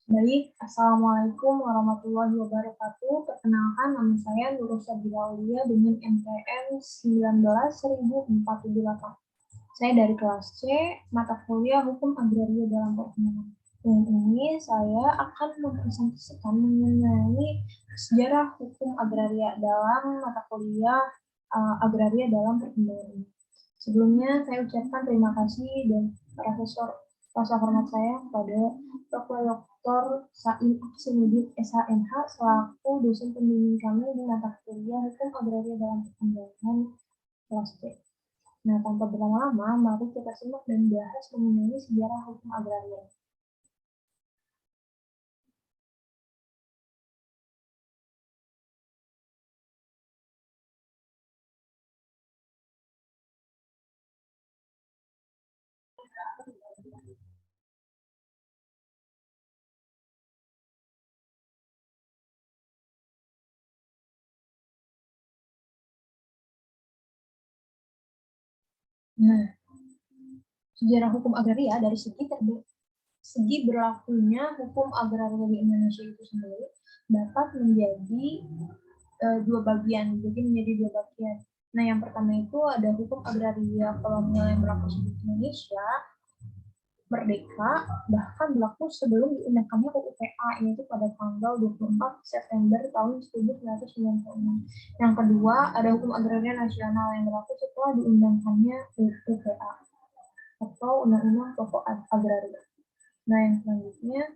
Baik, Assalamualaikum warahmatullahi wabarakatuh. Perkenalkan, nama saya Nurul Sabila Aulia dengan NPM 19.1048. Saya dari kelas C, mata kuliah Hukum Agraria dalam Pertemanan. Dan ini saya akan mempresentasikan mengenai sejarah hukum agraria dalam mata kuliah Agraria dalam Perkembangan. Sebelumnya saya ucapkan terima kasih dan rasa hormat saya kepada Dr. Saim Aksinudin SHMH selaku dosen pembimbing kami di mata kuliah Hukum Agraria dalam Perkembangan kelas C. Nah, tanpa berlama-lama, mari kita simak dan bahas mengenai sejarah hukum agraria. Nah, sejarah hukum agraria dari segi berlakunya hukum agraria di Indonesia itu sendiri dapat menjadi dua bagian. Nah, yang pertama itu ada hukum agraria kolonial yang berlaku di Indonesia merdeka, bahkan berlaku sebelum diundangkannya UU PA, yaitu pada tanggal 24 September tahun 1996. Yang kedua, ada hukum agraria nasional yang berlaku setelah diundangkannya UU PA atau Undang-Undang Pokok Agraria. Nah, yang selanjutnya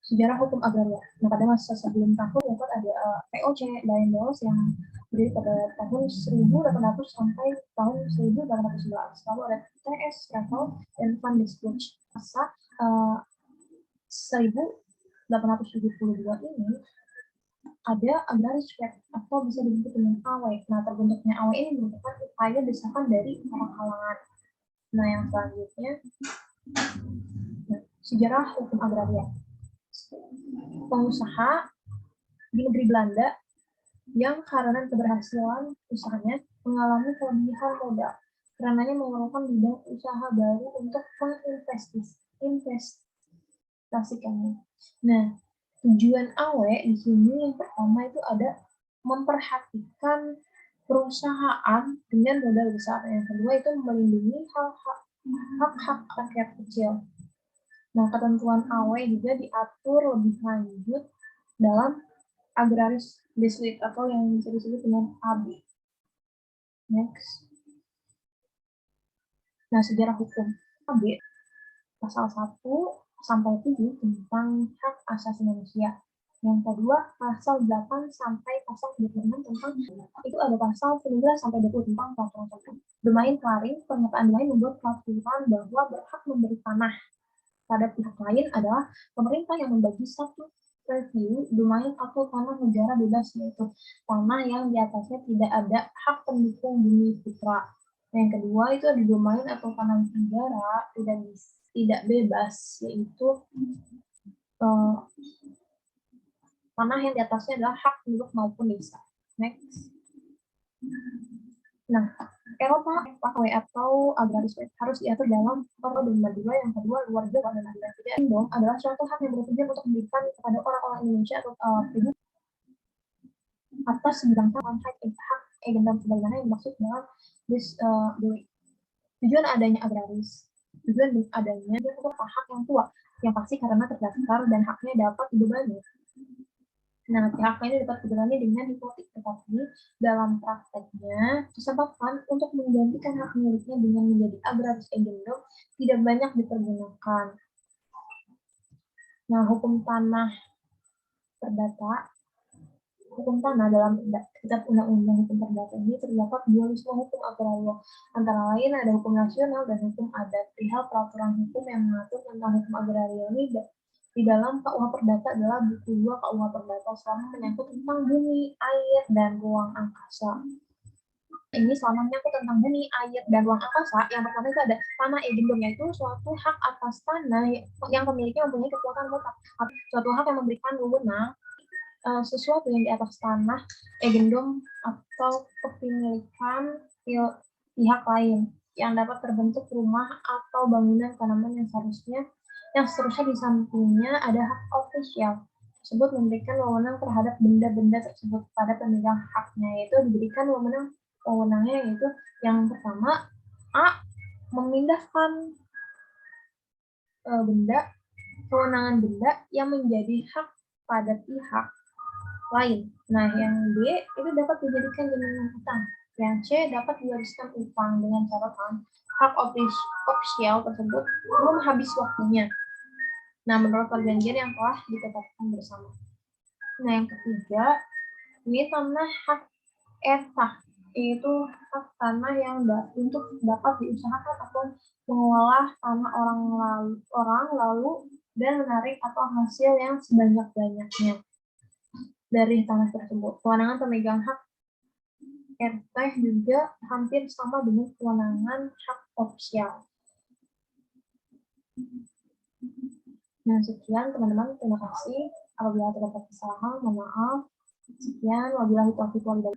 sejarah hukum agraria. Nah, pada masa sebelum tahun dapat ada POC Daendos yang berdiri pada tahun 1800 sampai tahun 1811. Lalu ada TS Raffel dan Van Desbroek masa 1872 ini ada agraris atau bisa disebut dengan AW. Nah, terbentuknya AW ini merupakan upaya desakan dari para kalangan. Nah, yang selanjutnya sejarah hukum agraria. Pengusaha di negeri Belanda yang karena keberhasilan usahanya mengalami kelebihan modal. Karenanya memerlukan bidang usaha baru untuk menginvestasikannya. Nah, tujuan AW di sini yang pertama itu ada memperhatikan perusahaan dengan modal besar. Yang kedua itu melindungi hak-hak rakyat kecil. Nah, ketentuan AW juga diatur lebih lanjut dalam agraris dispute atau yang bisa disebut dengan AB. Next. Nah, sejarah hukum AB pasal 1 sampai 7 tentang hak asasi manusia. Yang kedua, pasal 8 sampai pasal 26 tentang itu ada pasal 19 sampai 20 tentang peraturan sosial. Domain Klaring, pernyataan lain membuat peraturan bahwa berhak memberi tanah pada pihak lain adalah pemerintah yang membagi satu review domain atau tanah negara bebas, yaitu tanah yang di atasnya tidak ada hak pendukung bumi putra. Yang kedua itu ada domain atau tanah negara tidak bebas, yaitu tanah yang di atasnya adalah hak penduduk maupun desa. Next. Nah, Eropa atau agraris harus diatur dalam Perda 2. Yang kedua, luar Jawa dan Madura. Indom adalah suatu hak yang bertujuan untuk memberikan kepada orang-orang Indonesia atau pribumi atas bidang hak agendam sebagaimana yang dimaksud dalam tujuan adanya agraris. Tujuan adanya untuk hak yang tua yang pasti karena terdaftar dan haknya dapat dibebani. Nah, pihak ini dapat dibebani dengan hipotek, tetapi dalam prakteknya kesempatan untuk menggantikan hak miliknya dengan menjadi agraris agendum tidak banyak dipergunakan. Nah, hukum tanah perdata, hukum tanah dalam kitab undang-undang hukum perdata ini terdapat dualisme hukum agraria, antara lain ada hukum nasional dan hukum adat. Perihal peraturan hukum yang mengatur tentang hukum agraria ini di dalam KUH Perdata adalah buku 2 KUH Perdata selama menyangkut tentang bumi, air, dan ruang angkasa. Ini selama menyangkut tentang bumi, air, dan ruang angkasa, yang pertama itu ada tanah agendum, yaitu suatu hak atas tanah yang pemiliknya mempunyai kekuatan mutlak. Suatu hak yang memberikan wewenang sesuatu yang di atas tanah agendum atau kepemilikan pihak lain yang dapat terbentuk rumah atau bangunan tanaman yang seharusnya Yang seterusnya di sampingnya ada hak ofisial. Tersebut memberikan wewenang terhadap benda-benda tersebut pada pemegang haknya, yaitu diberikan wewenangnya yaitu yang pertama A. Memindahkan kewenangan benda yang menjadi hak pada pihak lain. Nah, yang B itu dapat dijadikan jaminan utang. Yang C dapat diwariskan utang dengan catatan hak ofisial tersebut belum habis waktunya. Nah, menurut perjanjian yang telah ditetapkan bersama. Nah, yang ketiga, ini tanah hak ertah, yaitu hak tanah yang untuk dapat diusahakan atau mengolah tanah orang lalu dan menarik atau hasil yang sebanyak-banyaknya dari tanah tersebut. Kewenangan pemegang hak ertah juga hampir sama dengan kewenangan hak ofisial. Nah, sekian teman-teman. Terima kasih. Apabila terdapat kesalahan, mohon maaf. Sekian. Wabillahi taufiq wal hidayah.